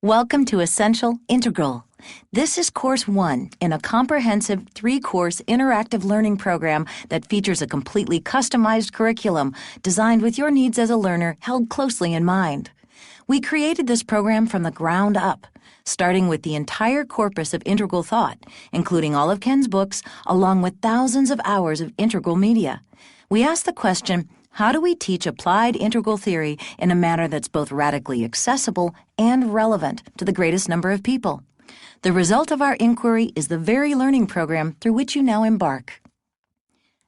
Welcome to Essential Integral. This is Course 1 in a comprehensive 3-course interactive learning program that features a completely customized curriculum designed with your needs as a learner held closely in mind. We created this program from the ground up, starting with the entire corpus of integral thought, including all of Ken's books, along with thousands of hours of integral media. We asked the question, how do we teach applied integral theory in a manner that's both radically accessible and relevant to the greatest number of people? The result of our inquiry is the very learning program through which you now embark.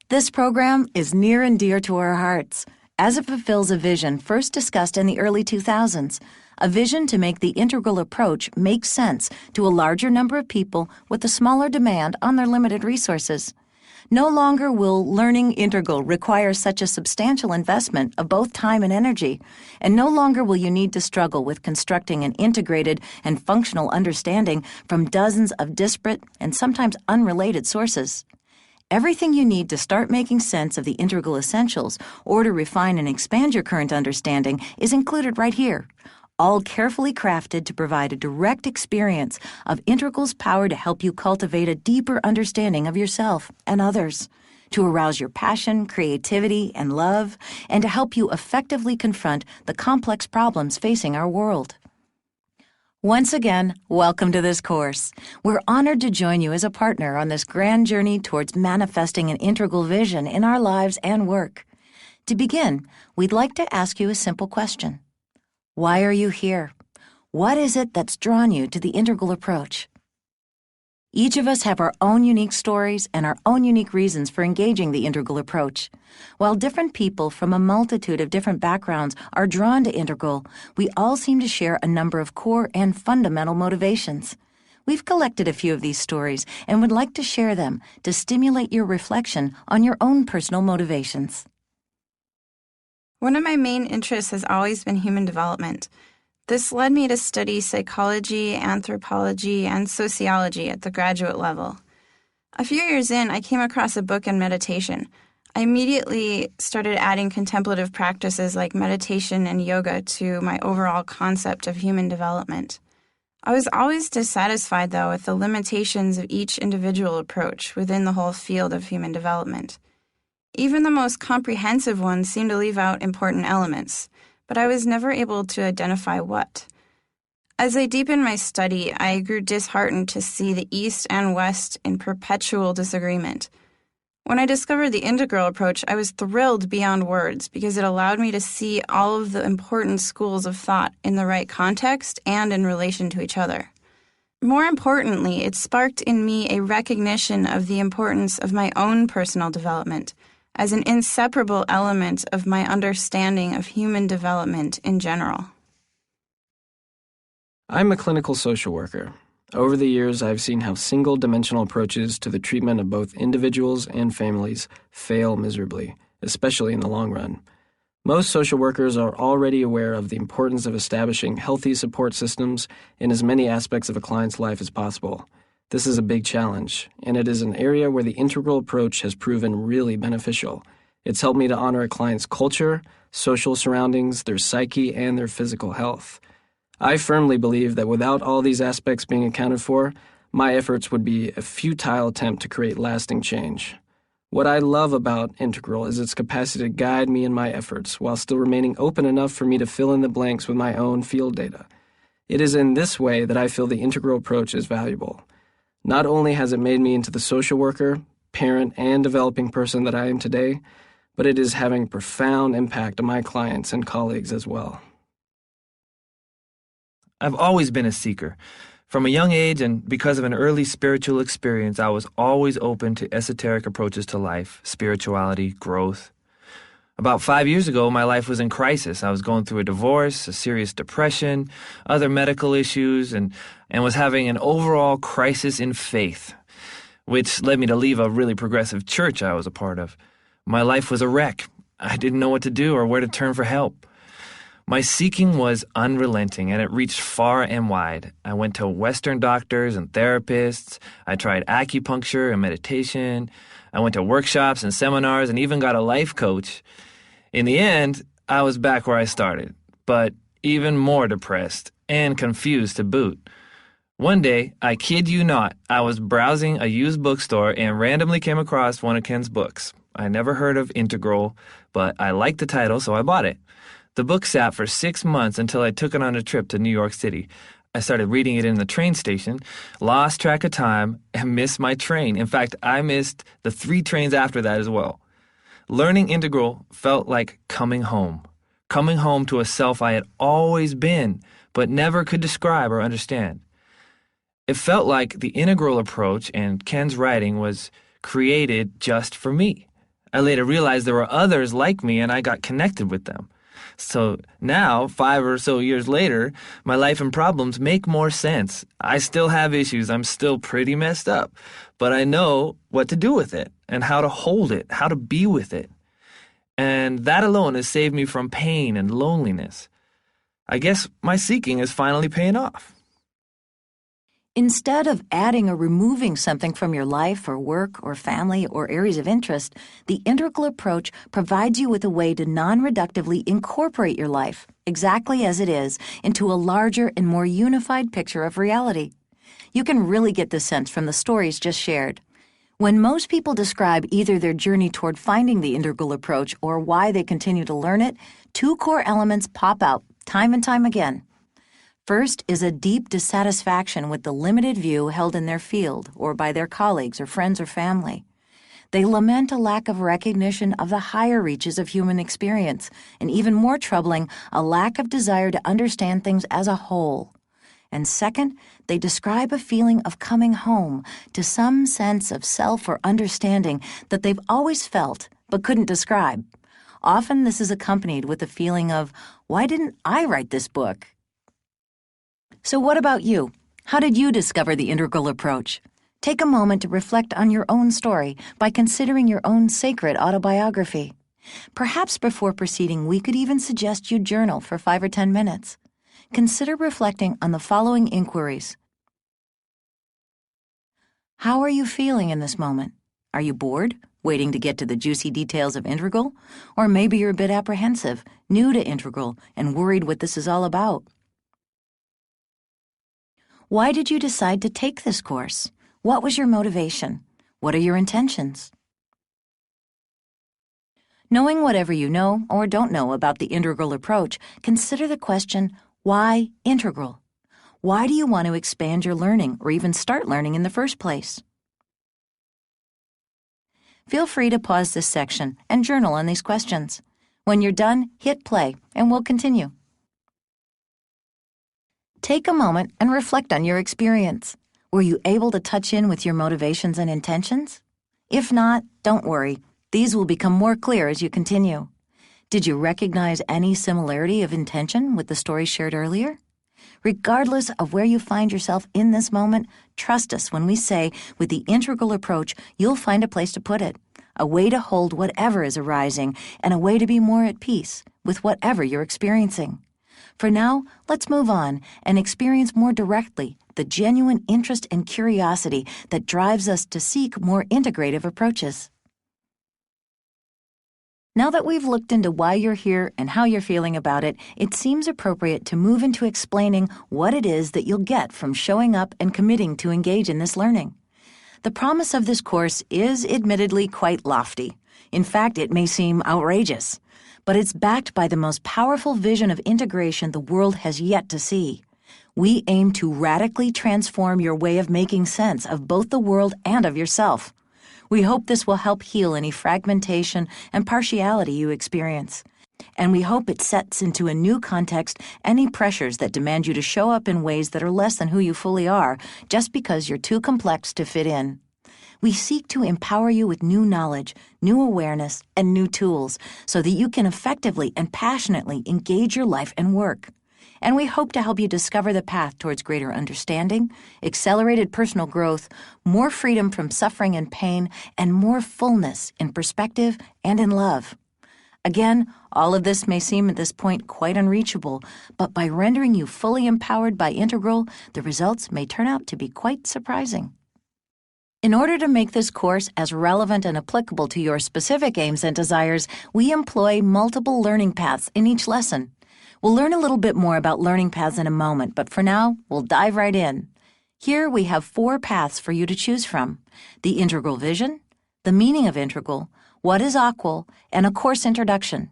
This program is near and dear to our hearts, as it fulfills a vision first discussed in the early 2000s, a vision to make the integral approach make sense to a larger number of people with a smaller demand on their limited resources. No longer will learning integral require such a substantial investment of both time and energy, and no longer will you need to struggle with constructing an integrated and functional understanding from dozens of disparate and sometimes unrelated sources. Everything you need to start making sense of the integral essentials or to refine and expand your current understanding is included right here, all carefully crafted to provide a direct experience of integral's power to help you cultivate a deeper understanding of yourself and others, to arouse your passion, creativity, and love, and to help you effectively confront the complex problems facing our world. Once again, welcome to this course. We're honored to join you as a partner on this grand journey towards manifesting an integral vision in our lives and work. To begin, we'd like to ask you a simple question. Why are you here? What is it that's drawn you to the integral approach? Each of us have our own unique stories and our own unique reasons for engaging the integral approach. While different people from a multitude of different backgrounds are drawn to integral, we all seem to share a number of core and fundamental motivations. We've collected a few of these stories and would like to share them to stimulate your reflection on your own personal motivations. One of my main interests has always been human development. This led me to study psychology, anthropology, and sociology at the graduate level. A few years in, I came across a book on meditation. I immediately started adding contemplative practices like meditation and yoga to my overall concept of human development. I was always dissatisfied, though, with the limitations of each individual approach within the whole field of human development. Even the most comprehensive ones seemed to leave out important elements, but I was never able to identify what. As I deepened my study, I grew disheartened to see the East and West in perpetual disagreement. When I discovered the integral approach, I was thrilled beyond words because it allowed me to see all of the important schools of thought in the right context and in relation to each other. More importantly, it sparked in me a recognition of the importance of my own personal development as an inseparable element of my understanding of human development in general. I'm a clinical social worker. Over the years, I've seen how single-dimensional approaches to the treatment of both individuals and families fail miserably, especially in the long run. Most social workers are already aware of the importance of establishing healthy support systems in as many aspects of a client's life as possible. This is a big challenge, and it is an area where the integral approach has proven really beneficial. It's helped me to honor a client's culture, social surroundings, their psyche, and their physical health. I firmly believe that without all these aspects being accounted for, my efforts would be a futile attempt to create lasting change. What I love about integral is its capacity to guide me in my efforts while still remaining open enough for me to fill in the blanks with my own field data. It is in this way that I feel the integral approach is valuable. Not only has it made me into the social worker, parent, and developing person that I am today, but it is having a profound impact on my clients and colleagues as well. I've always been a seeker. From a young age and because of an early spiritual experience, I was always open to esoteric approaches to life, spirituality, growth. About 5 years ago, my life was in crisis. I was going through a divorce, a serious depression, other medical issues, and was having an overall crisis in faith, which led me to leave a really progressive church I was a part of. My life was a wreck. I didn't know what to do or where to turn for help. My seeking was unrelenting, and it reached far and wide. I went to Western doctors and therapists. I tried acupuncture and meditation. I went to workshops and seminars and even got a life coach. In the end, I was back where I started. But even more depressed and confused to boot. One day, I kid you not, I was browsing a used bookstore and randomly came across one of Ken's books. I never heard of Integral, but I liked the title, so I bought it. The book sat for 6 months until I took it on a trip to New York City. I started reading it in the train station, lost track of time, and missed my train. In fact, I missed the 3 trains after that as well. Learning Integral felt like coming home to a self I had always been, but never could describe or understand. It felt like the integral approach and Ken's writing was created just for me. I later realized there were others like me and I got connected with them. So now, 5 or so years later, my life and problems make more sense. I still have issues. I'm still pretty messed up. But I know what to do with it and how to hold it, how to be with it. And that alone has saved me from pain and loneliness. I guess my seeking is finally paying off. Instead of adding or removing something from your life or work or family or areas of interest, the integral approach provides you with a way to non-reductively incorporate your life, exactly as it is, into a larger and more unified picture of reality. You can really get this sense from the stories just shared. When most people describe either their journey toward finding the integral approach or why they continue to learn it, 2 core elements pop out time and time again. First is a deep dissatisfaction with the limited view held in their field or by their colleagues or friends or family. They lament a lack of recognition of the higher reaches of human experience, and even more troubling, a lack of desire to understand things as a whole. And second, they describe a feeling of coming home to some sense of self or understanding that they've always felt but couldn't describe. Often this is accompanied with a feeling of, why didn't I write this book? So what about you? How did you discover the integral approach? Take a moment to reflect on your own story by considering your own sacred autobiography. Perhaps before proceeding, we could even suggest you journal for 5 or 10 minutes. Consider reflecting on the following inquiries. How are you feeling in this moment? Are you bored, waiting to get to the juicy details of integral? Or maybe you're a bit apprehensive, new to integral, and worried what this is all about. Why did you decide to take this course? What was your motivation? What are your intentions? Knowing whatever you know or don't know about the integral approach, consider the question, why integral? Why do you want to expand your learning or even start learning in the first place? Feel free to pause this section and journal on these questions. When you're done, hit play and we'll continue. Take a moment and reflect on your experience. Were you able to touch in with your motivations and intentions? If not, don't worry. These will become more clear as you continue. Did you recognize any similarity of intention with the story shared earlier? Regardless of where you find yourself in this moment, trust us when we say, with the integral approach, you'll find a place to put it, a way to hold whatever is arising, and a way to be more at peace with whatever you're experiencing. For now, let's move on and experience more directly the genuine interest and curiosity that drives us to seek more integrative approaches. Now that we've looked into why you're here and how you're feeling about it, it seems appropriate to move into explaining what it is that you'll get from showing up and committing to engage in this learning. The promise of this course is admittedly quite lofty. In fact, it may seem outrageous. But it's backed by the most powerful vision of integration the world has yet to see. We aim to radically transform your way of making sense of both the world and of yourself. We hope this will help heal any fragmentation and partiality you experience. And we hope it sets into a new context any pressures that demand you to show up in ways that are less than who you fully are, just because you're too complex to fit in. We seek to empower you with new knowledge, new awareness, and new tools so that you can effectively and passionately engage your life and work. And we hope to help you discover the path towards greater understanding, accelerated personal growth, more freedom from suffering and pain, and more fullness in perspective and in love. Again, all of this may seem at this point quite unreachable, but by rendering you fully empowered by integral, the results may turn out to be quite surprising. In order to make this course as relevant and applicable to your specific aims and desires, we employ multiple learning paths in each lesson. We'll learn a little bit more about learning paths in a moment, but for now, we'll dive right in. Here we have 4 paths for you to choose from: the integral vision, the meaning of integral, what is AQAL, and a course introduction.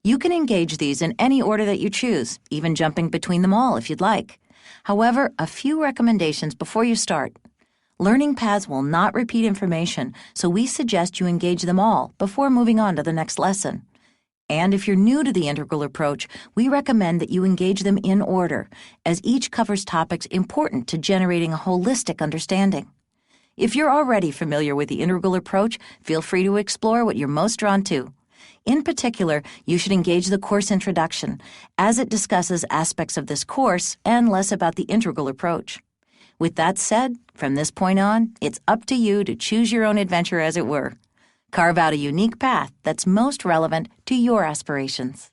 You can engage these in any order that you choose, even jumping between them all if you'd like. However, a few recommendations before you start. Learning paths will not repeat information, so we suggest you engage them all before moving on to the next lesson. And if you're new to the integral approach, we recommend that you engage them in order, as each covers topics important to generating a holistic understanding. If you're already familiar with the integral approach, feel free to explore what you're most drawn to. In particular, you should engage the course introduction, as it discusses aspects of this course and less about the integral approach. With that said, from this point on, it's up to you to choose your own adventure, as it were. Carve out a unique path that's most relevant to your aspirations.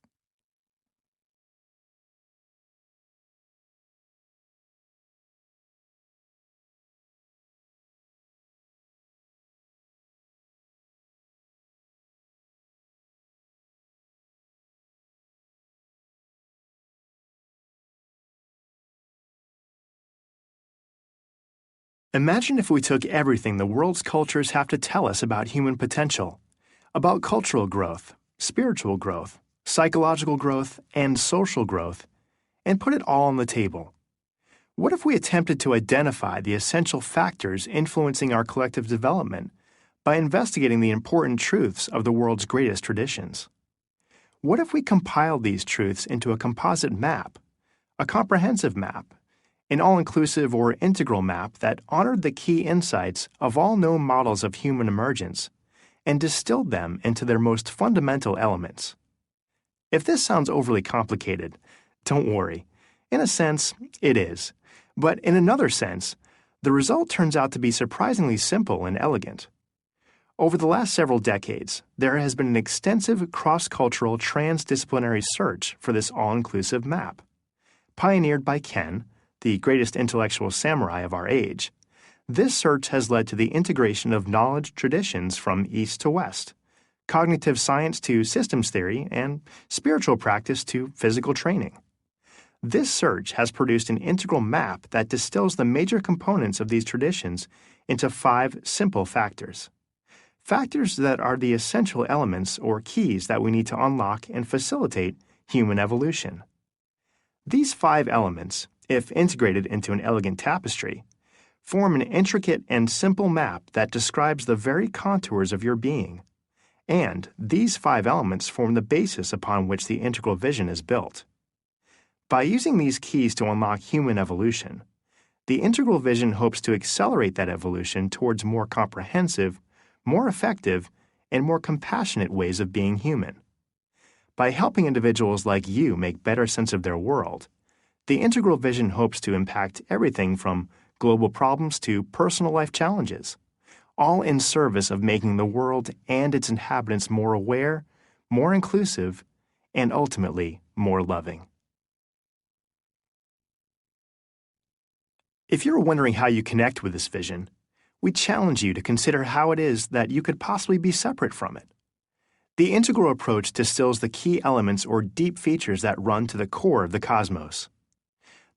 Imagine if we took everything the world's cultures have to tell us about human potential, about cultural growth, spiritual growth, psychological growth, and social growth, and put it all on the table. What if we attempted to identify the essential factors influencing our collective development by investigating the important truths of the world's greatest traditions? What if we compiled these truths into a composite map, a comprehensive map, an all-inclusive or integral map that honored the key insights of all known models of human emergence and distilled them into their most fundamental elements? If this sounds overly complicated, don't worry. In a sense, it is. But in another sense, the result turns out to be surprisingly simple and elegant. Over the last several decades, there has been an extensive cross-cultural transdisciplinary search for this all-inclusive map. Pioneered by Ken, the greatest intellectual samurai of our age, this search has led to the integration of knowledge traditions from east to west, cognitive science to systems theory, and spiritual practice to physical training. This search has produced an integral map that distills the major components of these traditions into 5 simple factors. Factors that are the essential elements or keys that we need to unlock and facilitate human evolution. These 5 elements, if integrated into an elegant tapestry, form an intricate and simple map that describes the very contours of your being. And these 5 elements form the basis upon which the integral vision is built. By using these keys to unlock human evolution, the integral vision hopes to accelerate that evolution towards more comprehensive, more effective, and more compassionate ways of being human. By helping individuals like you make better sense of their world, the integral vision hopes to impact everything from global problems to personal life challenges, all in service of making the world and its inhabitants more aware, more inclusive, and ultimately more loving. If you're wondering how you connect with this vision, we challenge you to consider how it is that you could possibly be separate from it. The integral approach distills the key elements or deep features that run to the core of the cosmos.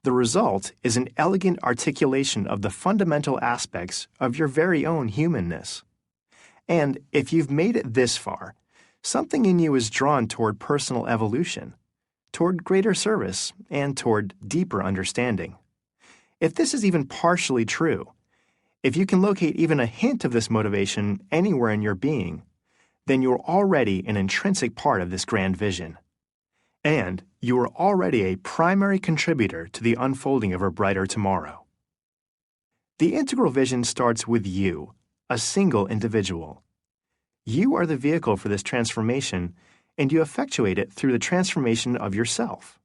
The result is an elegant articulation of the fundamental aspects of your very own humanness. And if you've made it this far, something in you is drawn toward personal evolution, toward greater service, and toward deeper understanding. If this is even partially true, if you can locate even a hint of this motivation anywhere in your being, then you're already an intrinsic part of this grand vision. And you are already a primary contributor to the unfolding of a brighter tomorrow. The integral vision starts with you, a single individual. You are the vehicle for this transformation, and you effectuate it through the transformation of yourself.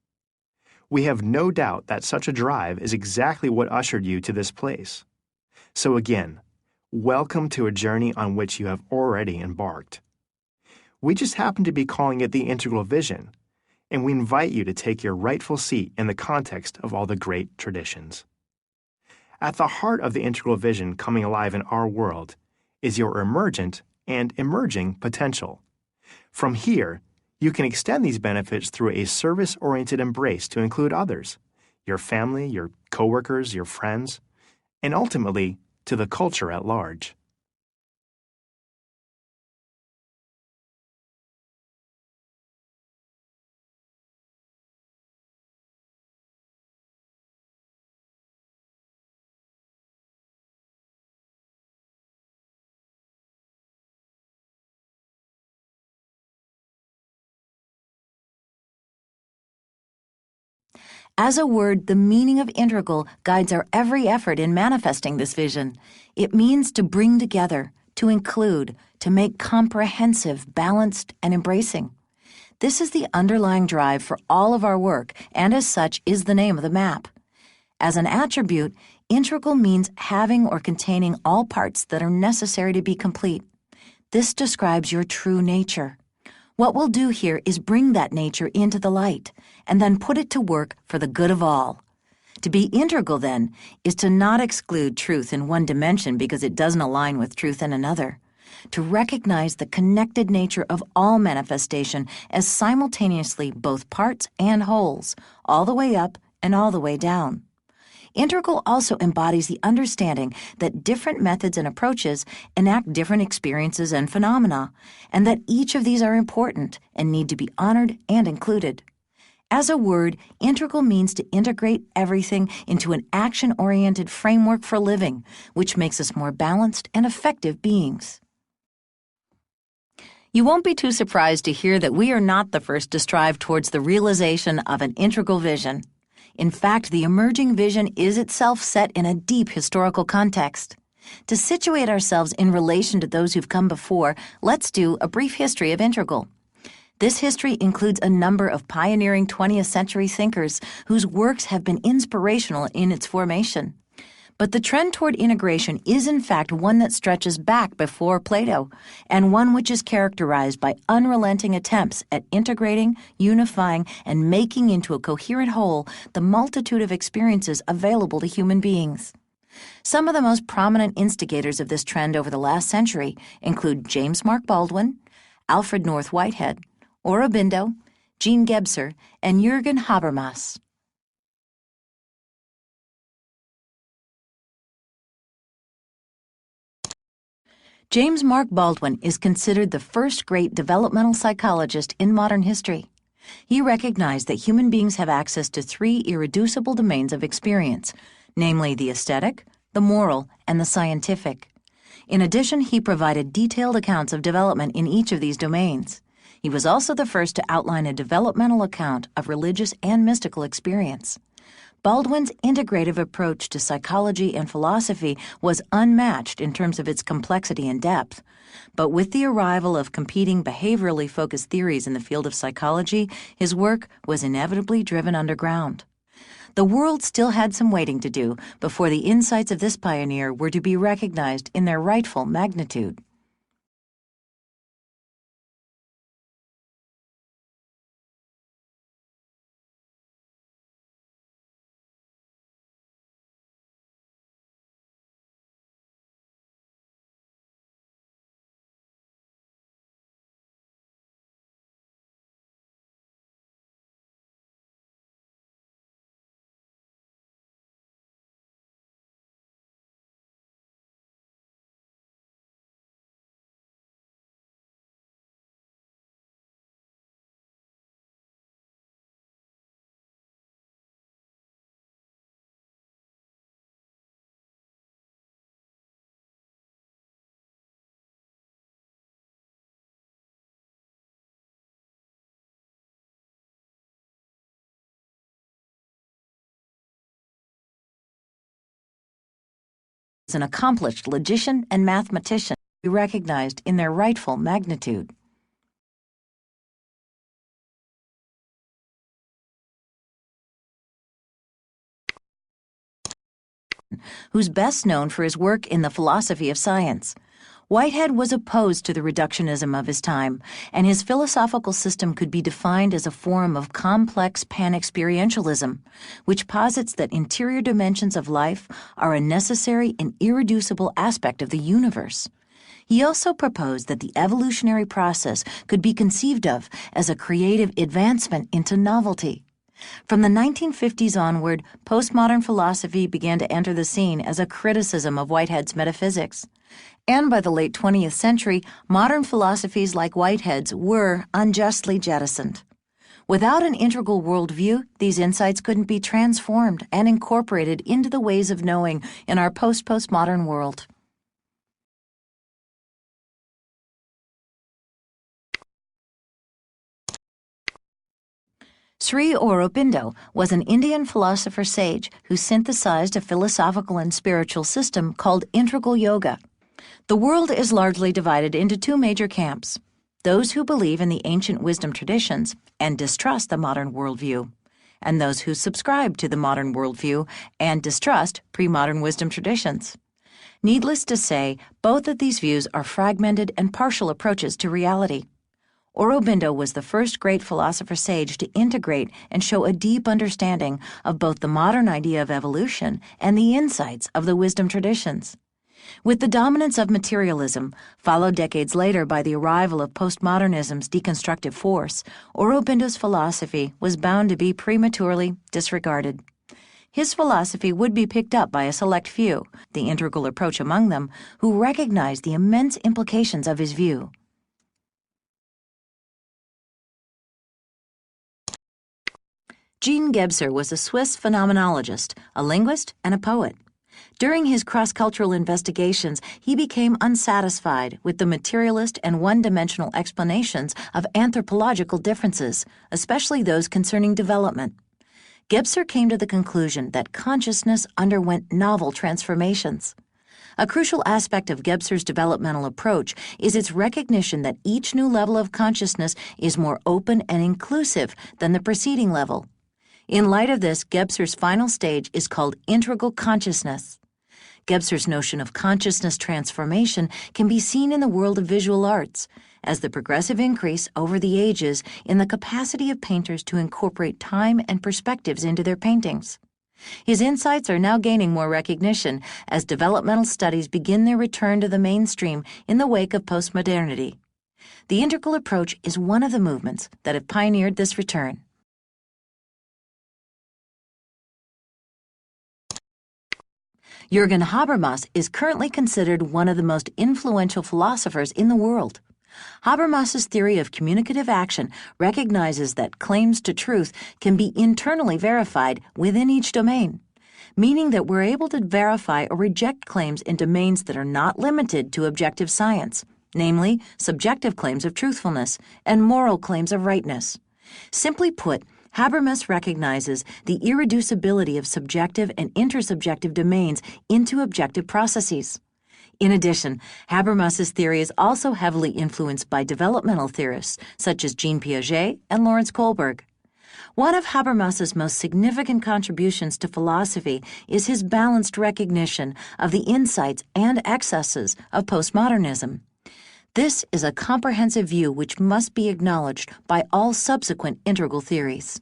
We have no doubt that such a drive is exactly what ushered you to this place. So again, welcome to a journey on which you have already embarked. We just happen to be calling it the integral vision, and we invite you to take your rightful seat in the context of all the great traditions. At the heart of the integral vision coming alive in our world is your emergent and emerging potential. From here, You can extend these benefits through a service-oriented embrace to include others, your family, your coworkers, your friends, and ultimately to the culture at large. As a word, the meaning of integral guides our every effort in manifesting this vision. It means to bring together, to include, to make comprehensive, balanced, and embracing. This is the underlying drive for all of our work, and as such is the name of the map. As an attribute, integral means having or containing all parts that are necessary to be complete. This describes your true nature. What we'll do here is bring that nature into the light and then put it to work for the good of all. To be integral, then, is to not exclude truth in one dimension because it doesn't align with truth in another. To recognize the connected nature of all manifestation as simultaneously both parts and wholes, all the way up and all the way down. Integral also embodies the understanding that different methods and approaches enact different experiences and phenomena, and that each of these are important and need to be honored and included. As a word, integral means to integrate everything into an action-oriented framework for living, which makes us more balanced and effective beings. You won't be too surprised to hear that we are not the first to strive towards the realization of an integral vision. In fact, the emerging vision is itself set in a deep historical context. To situate ourselves in relation to those who've come before, let's do a brief history of integral. This history includes a number of pioneering 20th century thinkers whose works have been inspirational in its formation. But the trend toward integration is in fact one that stretches back before Plato, and one which is characterized by unrelenting attempts at integrating, unifying, and making into a coherent whole the multitude of experiences available to human beings. Some of the most prominent instigators of this trend over the last century include James Mark Baldwin, Alfred North Whitehead, Aurobindo, Jean Gebser, and Jürgen Habermas. James Mark Baldwin is considered the first great developmental psychologist in modern history. He recognized that human beings have access to three irreducible domains of experience, namely the aesthetic, the moral, and the scientific. In addition, he provided detailed accounts of development in each of these domains. He was also the first to outline a developmental account of religious and mystical experience. Baldwin's integrative approach to psychology and philosophy was unmatched in terms of its complexity and depth. But with the arrival of competing behaviorally focused theories in the field of psychology, his work was inevitably driven underground. The world still had some waiting to do before the insights of this pioneer were to be recognized in their rightful magnitude. As an accomplished logician and mathematician, be recognized in their rightful magnitude. Who's best known for his work in the philosophy of science. Whitehead was opposed to the reductionism of his time, and his philosophical system could be defined as a form of complex pan-experientialism, which posits that interior dimensions of life are a necessary and irreducible aspect of the universe. He also proposed that the evolutionary process could be conceived of as a creative advancement into novelty. From the 1950s onward, postmodern philosophy began to enter the scene as a criticism of Whitehead's metaphysics. And by the late 20th century, modern philosophies like Whitehead's were unjustly jettisoned. Without an integral worldview, these insights couldn't be transformed and incorporated into the ways of knowing in our postmodern world. Sri Aurobindo was an Indian philosopher sage who synthesized a philosophical and spiritual system called integral yoga. The world is largely divided into two major camps: those who believe in the ancient wisdom traditions and distrust the modern worldview, and those who subscribe to the modern worldview and distrust pre-modern wisdom traditions. Needless to say, both of these views are fragmented and partial approaches to reality. Aurobindo was the first great philosopher-sage to integrate and show a deep understanding of both the modern idea of evolution and the insights of the wisdom traditions. With the dominance of materialism, followed decades later by the arrival of postmodernism's deconstructive force, Aurobindo's philosophy was bound to be prematurely disregarded. His philosophy would be picked up by a select few, the integral approach among them, who recognized the immense implications of his view. Jean Gebser was a Swiss phenomenologist, a linguist, and a poet. During his cross-cultural investigations, he became unsatisfied with the materialist and one-dimensional explanations of anthropological differences, especially those concerning development. Gebser came to the conclusion that consciousness underwent novel transformations. A crucial aspect of Gebser's developmental approach is its recognition that each new level of consciousness is more open and inclusive than the preceding level. In light of this, Gebser's final stage is called integral consciousness. Gebser's notion of consciousness transformation can be seen in the world of visual arts, as the progressive increase over the ages in the capacity of painters to incorporate time and perspectives into their paintings. His insights are now gaining more recognition as developmental studies begin their return to the mainstream in the wake of postmodernity. The integral approach is one of the movements that have pioneered this return. Jürgen Habermas is currently considered one of the most influential philosophers in the world. Habermas's theory of communicative action recognizes that claims to truth can be internally verified within each domain, meaning that we're able to verify or reject claims in domains that are not limited to objective science, namely subjective claims of truthfulness and moral claims of rightness. Simply put, Habermas recognizes the irreducibility of subjective and intersubjective domains into objective processes. In addition, Habermas's theory is also heavily influenced by developmental theorists such as Jean Piaget and Lawrence Kohlberg. One of Habermas's most significant contributions to philosophy is his balanced recognition of the insights and excesses of postmodernism. This is a comprehensive view which must be acknowledged by all subsequent integral theories.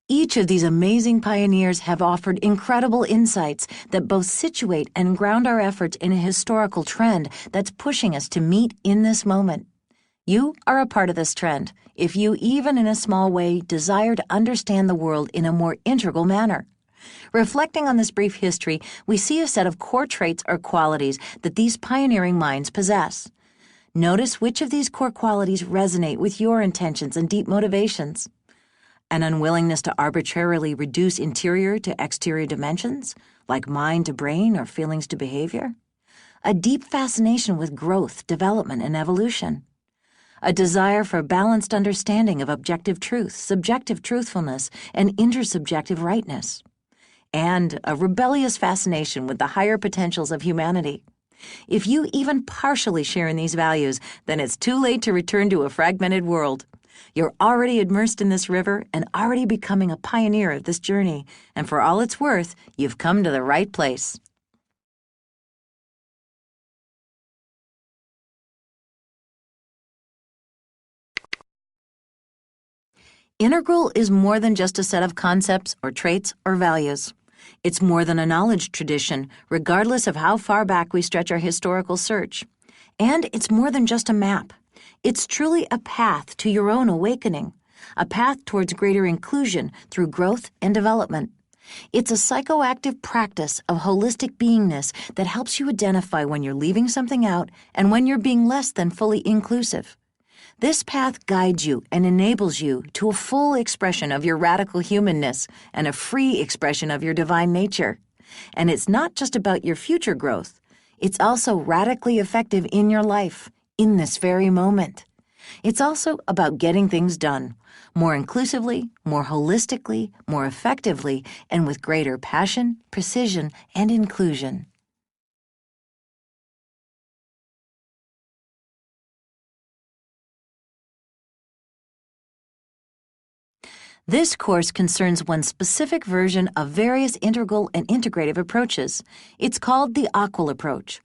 Each of these amazing pioneers have offered incredible insights that both situate and ground our efforts in a historical trend that's pushing us to meet in this moment. You are a part of this trend, if you, even in a small way, desire to understand the world in a more integral manner. Reflecting on this brief history, we see a set of core traits or qualities that these pioneering minds possess. Notice which of these core qualities resonate with your intentions and deep motivations. An unwillingness to arbitrarily reduce interior to exterior dimensions, like mind to brain or feelings to behavior. A deep fascination with growth, development, and evolution. A desire for balanced understanding of objective truth, subjective truthfulness, and intersubjective rightness. And a rebellious fascination with the higher potentials of humanity. If you even partially share in these values, then it's too late to return to a fragmented world. You're already immersed in this river and already becoming a pioneer of this journey, and for all it's worth, you've come to the right place. Integral is more than just a set of concepts or traits or values. It's more than a knowledge tradition, regardless of how far back we stretch our historical search. And it's more than just a map. It's truly a path to your own awakening, a path towards greater inclusion through growth and development. It's a psychoactive practice of holistic beingness that helps you identify when you're leaving something out and when you're being less than fully inclusive. This path guides you and enables you to a full expression of your radical humanness and a free expression of your divine nature. And it's not just about your future growth. It's also radically effective in your life, in this very moment. It's also about getting things done, more inclusively, more holistically, more effectively, and with greater passion, precision, and inclusion. This course concerns one specific version of various integral and integrative approaches. It's called the AQAL approach.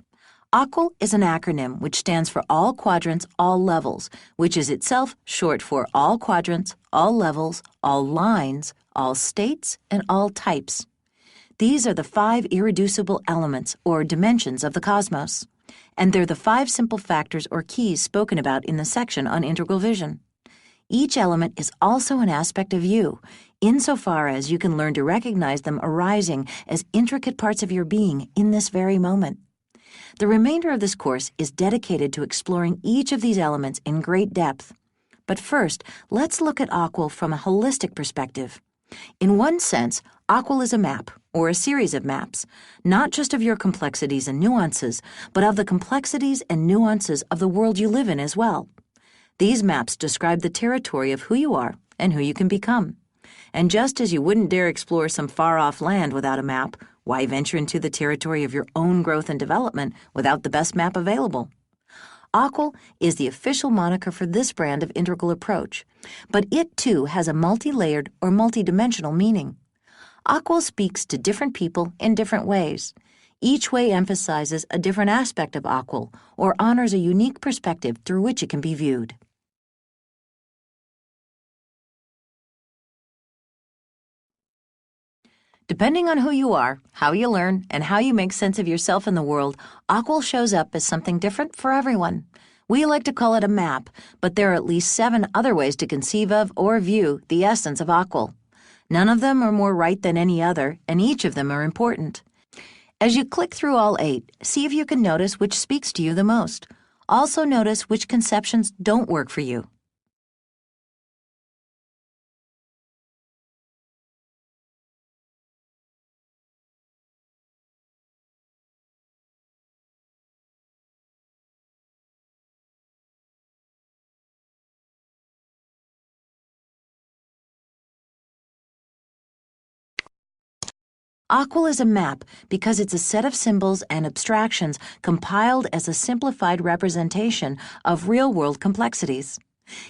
AQAL is an acronym which stands for All Quadrants, All Levels, which is itself short for All Quadrants, All Levels, All Lines, All States, and All Types. These are the 5 irreducible elements or dimensions of the cosmos, and they're the 5 simple factors or keys spoken about in the section on integral vision. Each element is also an aspect of you, insofar as you can learn to recognize them arising as intricate parts of your being in this very moment. The remainder of this course is dedicated to exploring each of these elements in great depth. But first, let's look at AQAL from a holistic perspective. In one sense, AQAL is a map, or a series of maps, not just of your complexities and nuances, but of the complexities and nuances of the world you live in as well. These maps describe the territory of who you are and who you can become. And just as you wouldn't dare explore some far-off land without a map, why venture into the territory of your own growth and development without the best map available? AQAL is the official moniker for this brand of integral approach, but it too has a multi-layered or multi-dimensional meaning. AQAL speaks to different people in different ways. Each way emphasizes a different aspect of AQAL or honors a unique perspective through which it can be viewed. Depending on who you are, how you learn, and how you make sense of yourself in the world, AQAL shows up as something different for everyone. We like to call it a map, but there are at least 7 other ways to conceive of or view the essence of AQAL. None of them are more right than any other, and each of them are important. As you click through all 8, see if you can notice which speaks to you the most. Also notice which conceptions don't work for you. AQAL is a map because it's a set of symbols and abstractions compiled as a simplified representation of real-world complexities.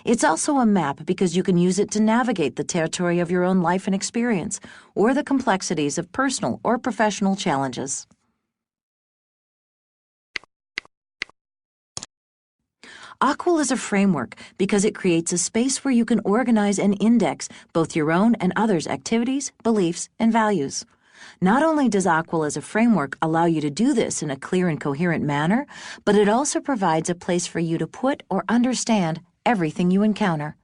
It's also a map because you can use it to navigate the territory of your own life and experience, or the complexities of personal or professional challenges. AQAL is a framework because it creates a space where you can organize and index both your own and others' activities, beliefs, and values. Not only does AQAL as a framework allow you to do this in a clear and coherent manner, but it also provides a place for you to put or understand everything you encounter.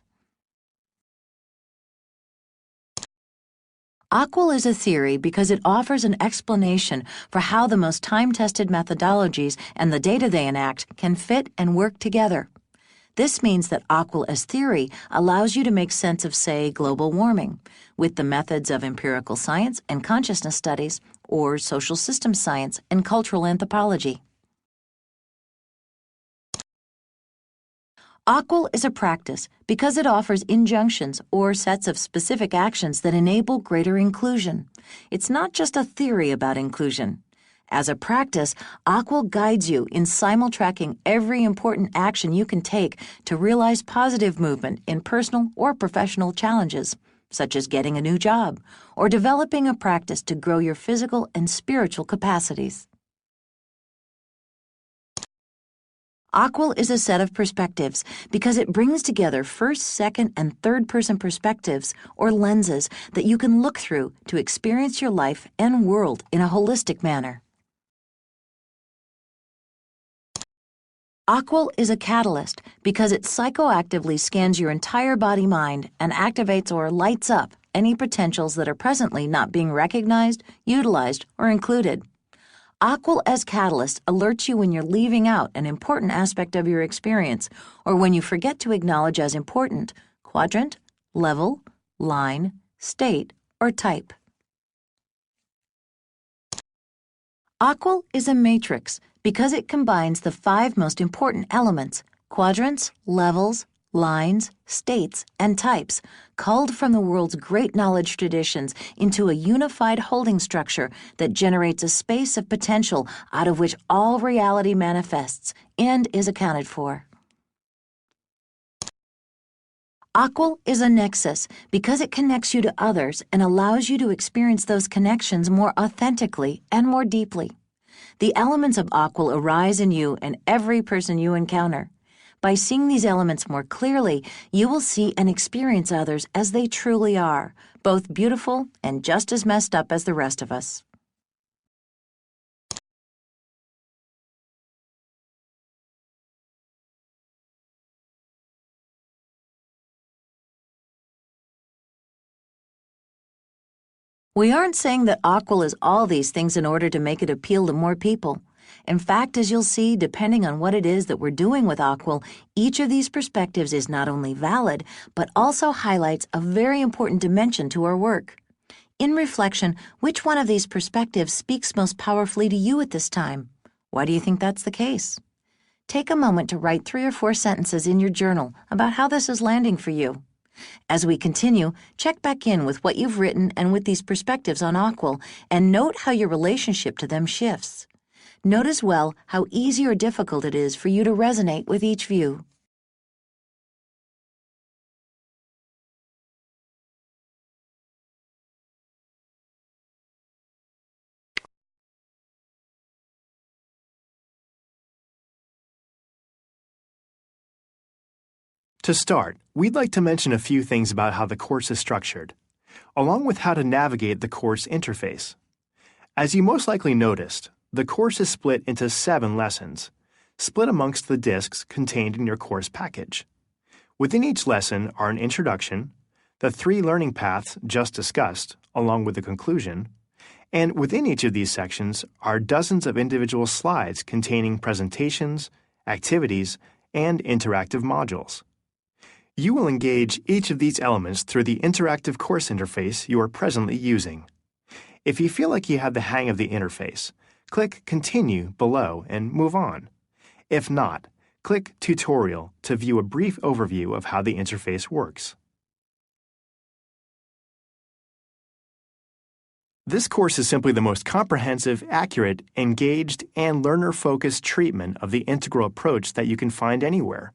AQAL is a theory because it offers an explanation for how the most time-tested methodologies and the data they enact can fit and work together. This means that AQAL as theory allows you to make sense of, say, global warming, with the methods of empirical science and consciousness studies, or social systems science and cultural anthropology. AQAL is a practice because it offers injunctions or sets of specific actions that enable greater inclusion. It's not just a theory about inclusion. As a practice, AQAL guides you in simul-tracking every important action you can take to realize positive movement in personal or professional challenges, such as getting a new job or developing a practice to grow your physical and spiritual capacities. AQAL is a set of perspectives because it brings together first, second, and third-person perspectives, or lenses, that you can look through to experience your life and world in a holistic manner. AQAL is a catalyst because it psychoactively scans your entire body-mind and activates or lights up any potentials that are presently not being recognized, utilized, or included. AQAL as catalyst alerts you when you're leaving out an important aspect of your experience or when you forget to acknowledge as important quadrant, level, line, state, or type. AQAL is a matrix because it combines the 5 most important elements, quadrants, levels, lines, states, and types, culled from the world's great knowledge traditions into a unified holding structure that generates a space of potential out of which all reality manifests and is accounted for. AQAL is a nexus because it connects you to others and allows you to experience those connections more authentically and more deeply. The elements of AQAL arise in you and every person you encounter. By seeing these elements more clearly, you will see and experience others as they truly are, both beautiful and just as messed up as the rest of us. We aren't saying that AQAL is all these things in order to make it appeal to more people. In fact, as you'll see, depending on what it is that we're doing with AQAL, each of these perspectives is not only valid, but also highlights a very important dimension to our work. In reflection, which one of these perspectives speaks most powerfully to you at this time? Why do you think that's the case? Take a moment to write 3 or 4 sentences in your journal about how this is landing for you. As we continue, check back in with what you've written and with these perspectives on AQAL, and note how your relationship to them shifts. Note as well how easy or difficult it is for you to resonate with each view. To start, we'd like to mention a few things about how the course is structured, along with how to navigate the course interface. As you most likely noticed, the course is split into 7 lessons, split amongst the discs contained in your course package. Within each lesson are an introduction, the 3 learning paths just discussed, along with the conclusion, and within each of these sections are dozens of individual slides containing presentations, activities, and interactive modules. You will engage each of these elements through the interactive course interface you are presently using. If you feel like you have the hang of the interface, click Continue below and move on. If not, click Tutorial to view a brief overview of how the interface works. This course is simply the most comprehensive, accurate, engaged, and learner-focused treatment of the integral approach that you can find anywhere.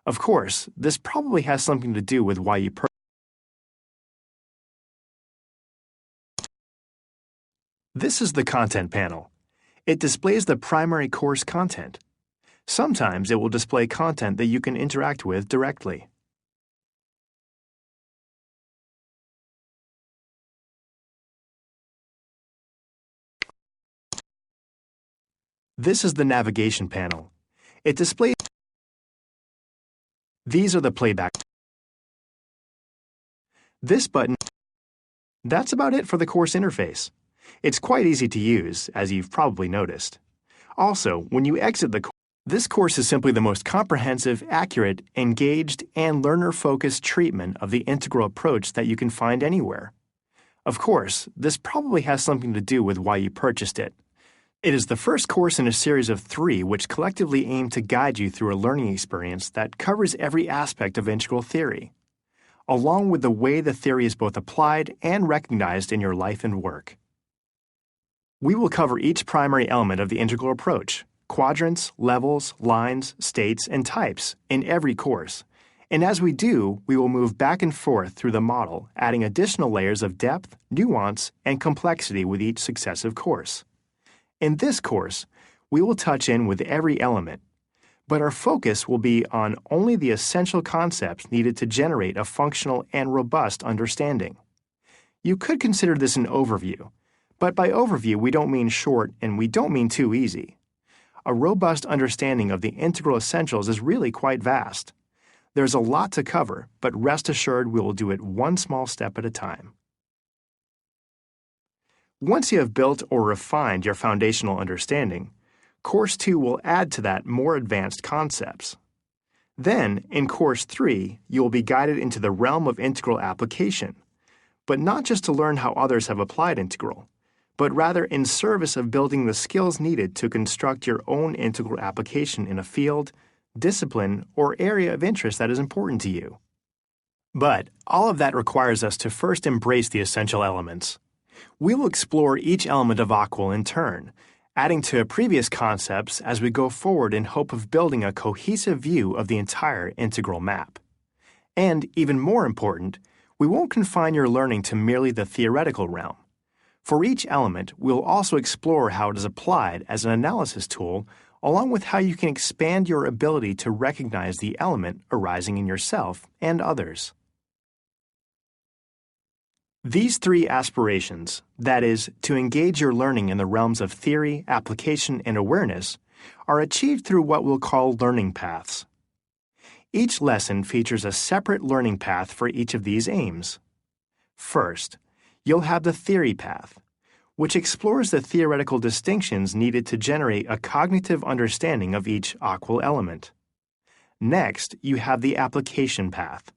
Of course, this probably has something to do with why you This is the content panel. It displays the primary course content. Sometimes it will display content that you can interact with directly. This is the navigation panel. It displays These are the playback. This button. That's about it for the course interface. It's quite easy to use, as you've probably noticed. Also, when you exit the course, this course is simply the most comprehensive, accurate, engaged, and learner-focused treatment of the integral approach that you can find anywhere. Of course, this probably has something to do with why you purchased it. It is the first course in a series of 3 which collectively aim to guide you through a learning experience that covers every aspect of integral theory, along with the way the theory is both applied and recognized in your life and work. We will cover each primary element of the integral approach, quadrants, levels, lines, states, and types, in every course. And as we do, we will move back and forth through the model, adding additional layers of depth, nuance, and complexity with each successive course. In this course, we will touch in with every element, but our focus will be on only the essential concepts needed to generate a functional and robust understanding. You could consider this an overview, but by overview we don't mean short and we don't mean too easy. A robust understanding of the integral essentials is really quite vast. There's a lot to cover, but rest assured we will do it one small step at a time. Once you have built or refined your foundational understanding, Course 2 will add to that more advanced concepts. Then, in Course 3, you will be guided into the realm of integral application, but not just to learn how others have applied integral, but rather in service of building the skills needed to construct your own integral application in a field, discipline, or area of interest that is important to you. But all of that requires us to first embrace the essential elements. We will explore each element of AQAL in turn, adding to previous concepts as we go forward in hope of building a cohesive view of the entire integral map. And, even more important, we won't confine your learning to merely the theoretical realm. For each element, we'll also explore how it is applied as an analysis tool, along with how you can expand your ability to recognize the element arising in yourself and others. These three aspirations, that is, to engage your learning in the realms of theory, application, and awareness, are achieved through what we'll call learning paths. Each lesson features a separate learning path for each of these aims. First, you'll have the theory path, which explores the theoretical distinctions needed to generate a cognitive understanding of each AQAL element. Next, you have the application path,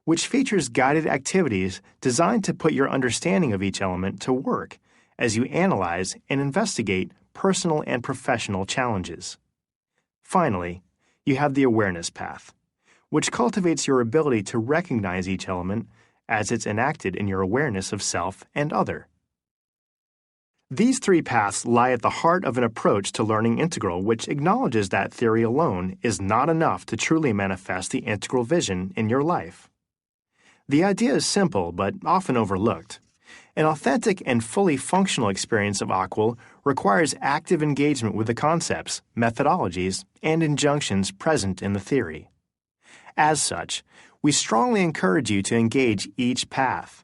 which features guided activities designed to put your understanding of each element to work as you analyze and investigate personal and professional challenges. Finally, you have the awareness path, which cultivates your ability to recognize each element as it's enacted in your awareness of self and other. These three paths lie at the heart of an approach to learning integral which acknowledges that theory alone is not enough to truly manifest the integral vision in your life. The idea is simple but often overlooked. An authentic and fully functional experience of AQAL requires active engagement with the concepts, methodologies, and injunctions present in the theory. As such, we strongly encourage you to engage each path.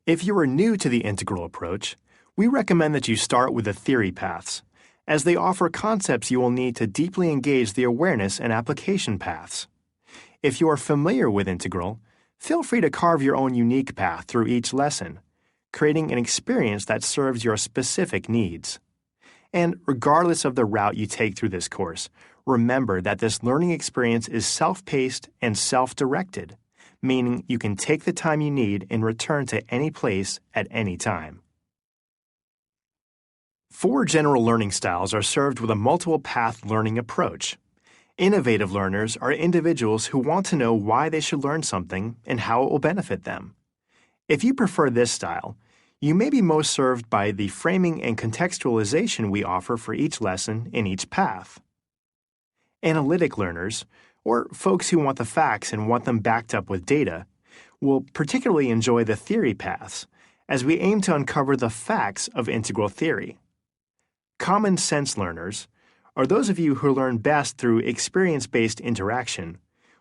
If you are new to the integral approach, we recommend that you start with the theory paths, as they offer concepts you will need to deeply engage the awareness and application paths. If you are familiar with integral, feel free to carve your own unique path through each lesson, creating an experience that serves your specific needs. And regardless of the route you take through this course, remember that this learning experience is self-paced and self-directed, meaning you can take the time you need and return to any place at any time. 4 general learning styles are served with a multiple-path learning approach. Innovative learners are individuals who want to know why they should learn something and how it will benefit them. If you prefer this style, you may be most served by the framing and contextualization we offer for each lesson in each path. Analytic learners, or folks who want the facts and want them backed up with data, will particularly enjoy the theory paths, as we aim to uncover the facts of integral theory. Common sense learners, or those of you who learn best through experience-based interaction,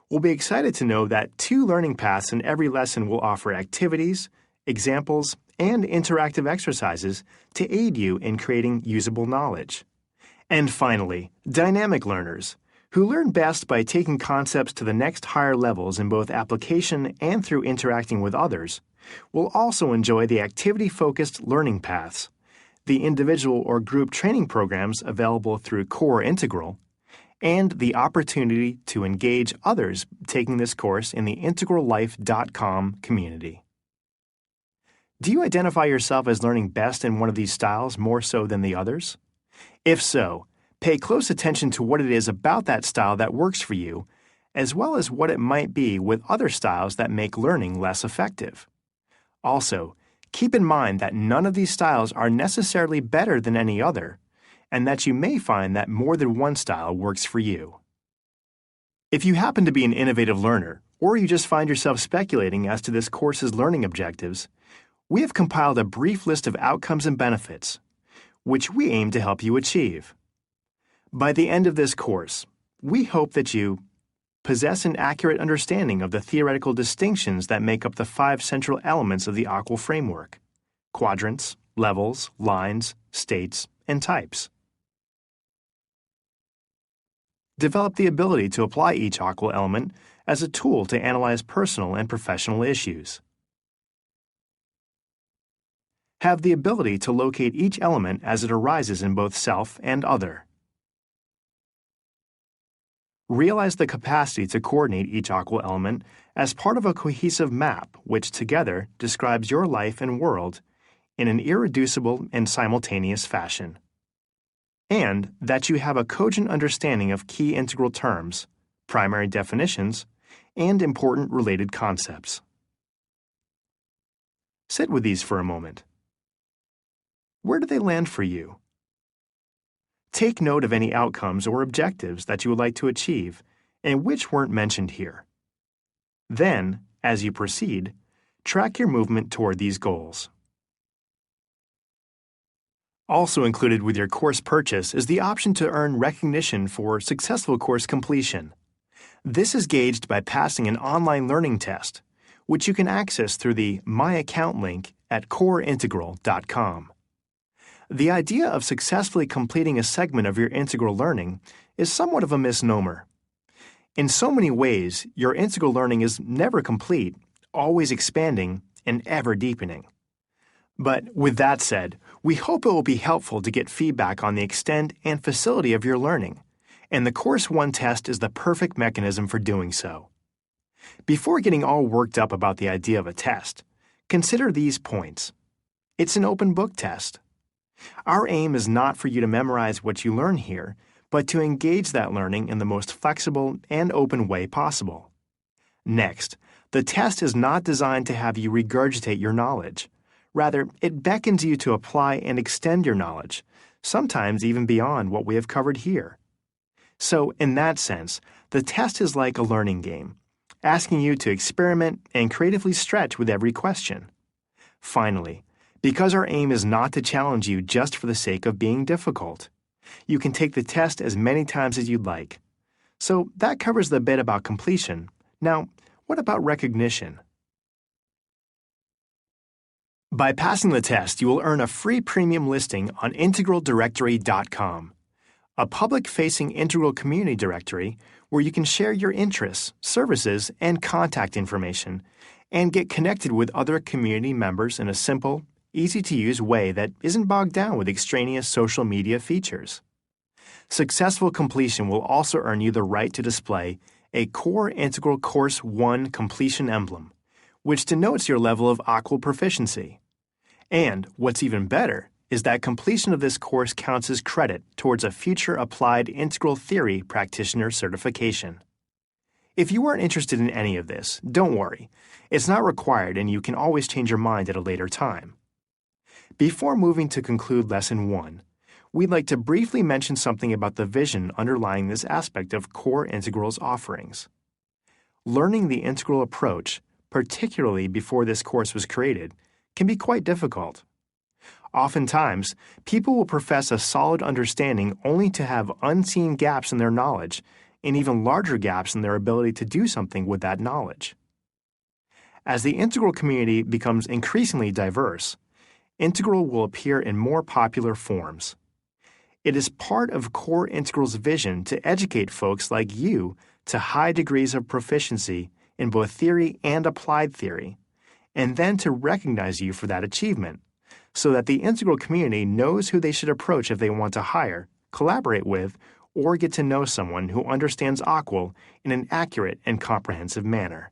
will be excited to know that 2 learning paths in every lesson will offer activities, examples, and interactive exercises to aid you in creating usable knowledge. And finally, dynamic learners, who learn best by taking concepts to the next higher levels in both application and through interacting with others, will also enjoy the activity-focused learning paths, the individual or group training programs available through Core Integral, and the opportunity to engage others taking this course in the integrallife.com community. Do you identify yourself as learning best in one of these styles more so than the others? If so, pay close attention to what it is about that style that works for you, as well as what it might be with other styles that make learning less effective. Also, keep in mind that none of these styles are necessarily better than any other, and that you may find that more than one style works for you. If you happen to be an innovative learner, or you just find yourself speculating as to this course's learning objectives, we have compiled a brief list of outcomes and benefits, which we aim to help you achieve. By the end of this course, we hope that you possess an accurate understanding of the theoretical distinctions that make up the 5 central elements of the AQAL framework: quadrants, levels, lines, states, and types. Develop the ability to apply each AQAL element as a tool to analyze personal and professional issues. Have the ability to locate each element as it arises in both self and other. Realize the capacity to coordinate each AQAL element as part of a cohesive map which together describes your life and world in an irreducible and simultaneous fashion. And that you have a cogent understanding of key integral terms, primary definitions, and important related concepts. Sit with these for a moment. Where do they land for you? Take note of any outcomes or objectives that you would like to achieve and which weren't mentioned here. Then, as you proceed, track your movement toward these goals. Also included with your course purchase is the option to earn recognition for successful course completion. This is gauged by passing an online learning test, which you can access through the My Account link at coreintegral.com. The idea of successfully completing a segment of your integral learning is somewhat of a misnomer. In so many ways, your integral learning is never complete, always expanding, and ever deepening. But with that said, we hope it will be helpful to get feedback on the extent and facility of your learning, and the Course 1 test is the perfect mechanism for doing so. Before getting all worked up about the idea of a test, consider these points. It's an open book test. Our aim is not for you to memorize what you learn here, but to engage that learning in the most flexible and open way possible. Next, the test is not designed to have you regurgitate your knowledge. Rather, it beckons you to apply and extend your knowledge, sometimes even beyond what we have covered here. So, in that sense, the test is like a learning game, asking you to experiment and creatively stretch with every question. Finally, because our aim is not to challenge you just for the sake of being difficult, you can take the test as many times as you'd like. So that covers the bit about completion. Now, what about recognition? By passing the test, you will earn a free premium listing on integraldirectory.com, a public-facing integral community directory where you can share your interests, services, and contact information, and get connected with other community members in a simple, easy-to-use way that isn't bogged down with extraneous social media features. Successful completion will also earn you the right to display a Core Integral Course 1 completion emblem, which denotes your level of AQAL proficiency. And what's even better is that completion of this course counts as credit towards a future Applied Integral Theory Practitioner certification. If you weren't interested in any of this, don't worry. It's not required and you can always change your mind at a later time. Before moving to conclude Lesson 1, we'd like to briefly mention something about the vision underlying this aspect of Core Integral's offerings. Learning the integral approach, particularly before this course was created, can be quite difficult. Oftentimes, people will profess a solid understanding only to have unseen gaps in their knowledge and even larger gaps in their ability to do something with that knowledge. As the integral community becomes increasingly diverse, integral will appear in more popular forms. It is part of Core Integral's vision to educate folks like you to high degrees of proficiency in both theory and applied theory, and then to recognize you for that achievement, so that the integral community knows who they should approach if they want to hire, collaborate with, or get to know someone who understands AQAL in an accurate and comprehensive manner.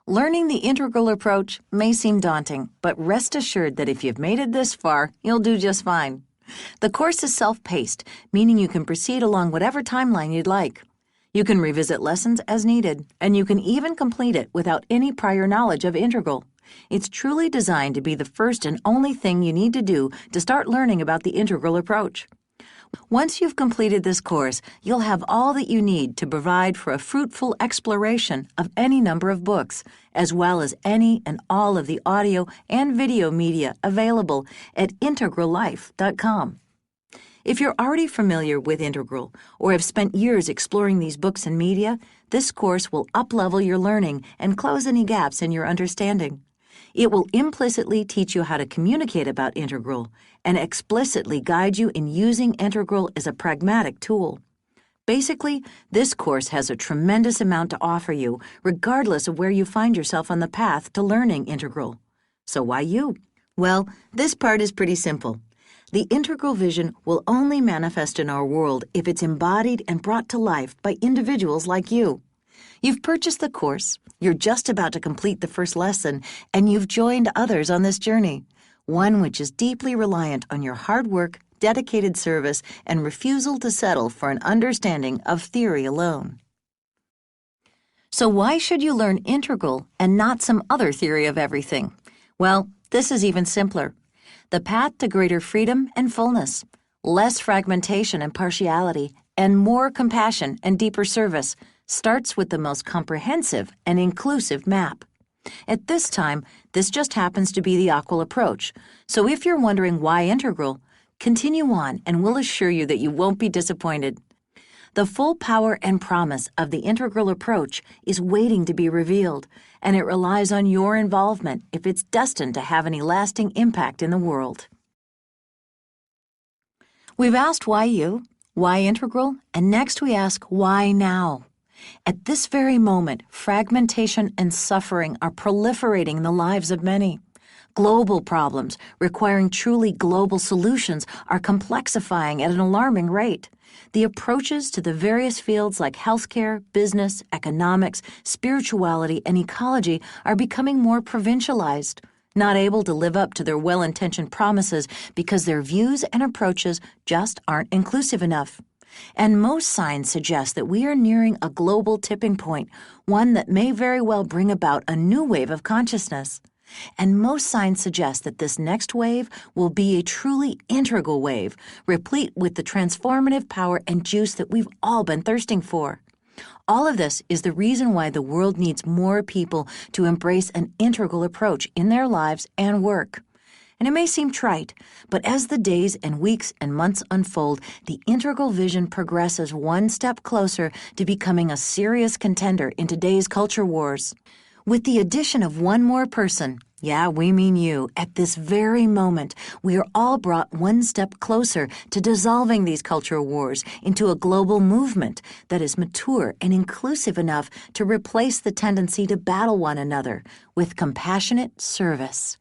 Learning the integral approach may seem daunting, but rest assured that if you've made it this far, you'll do just fine. The course is self-paced, meaning you can proceed along whatever timeline you'd like. You can revisit lessons as needed, and you can even complete it without any prior knowledge of integral. It's truly designed to be the first and only thing you need to do to start learning about the integral approach. Once you've completed this course, you'll have all that you need to provide for a fruitful exploration of any number of books, as well as any and all of the audio and video media available at integrallife.com. If you're already familiar with Integral or have spent years exploring these books and media, this course will up-level your learning and close any gaps in your understanding. It will implicitly teach you how to communicate about Integral and explicitly guide you in using Integral as a pragmatic tool. Basically, this course has a tremendous amount to offer you, regardless of where you find yourself on the path to learning Integral. So why you? Well, this part is pretty simple. The integral vision will only manifest in our world if it's embodied and brought to life by individuals like you. You've purchased the course, you're just about to complete the first lesson, and you've joined others on this journey, one which is deeply reliant on your hard work, dedicated service, and refusal to settle for an understanding of theory alone. So why should you learn integral and not some other theory of everything? Well, this is even simpler. The path to greater freedom and fullness, less fragmentation and partiality, and more compassion and deeper service starts with the most comprehensive and inclusive map. At this time, this just happens to be the AQAL approach. So if you're wondering why integral, continue on and we'll assure you that you won't be disappointed. The full power and promise of the integral approach is waiting to be revealed, and it relies on your involvement if it's destined to have any lasting impact in the world. We've asked why you, why integral, and next we ask why now. At this very moment, fragmentation and suffering are proliferating in the lives of many. Global problems requiring truly global solutions are complexifying at an alarming rate. The approaches to the various fields like healthcare, business, economics, spirituality, and ecology are becoming more provincialized, not able to live up to their well-intentioned promises because their views and approaches just aren't inclusive enough. And most signs suggest that we are nearing a global tipping point, one that may very well bring about a new wave of consciousness. And most signs suggest that this next wave will be a truly integral wave, replete with the transformative power and juice that we've all been thirsting for. All of this is the reason why the world needs more people to embrace an integral approach in their lives and work. And it may seem trite, but as the days and weeks and months unfold, the integral vision progresses one step closer to becoming a serious contender in today's culture wars. With the addition of one more person, yeah, we mean you, at this very moment, we are all brought one step closer to dissolving these cultural wars into a global movement that is mature and inclusive enough to replace the tendency to battle one another with compassionate service.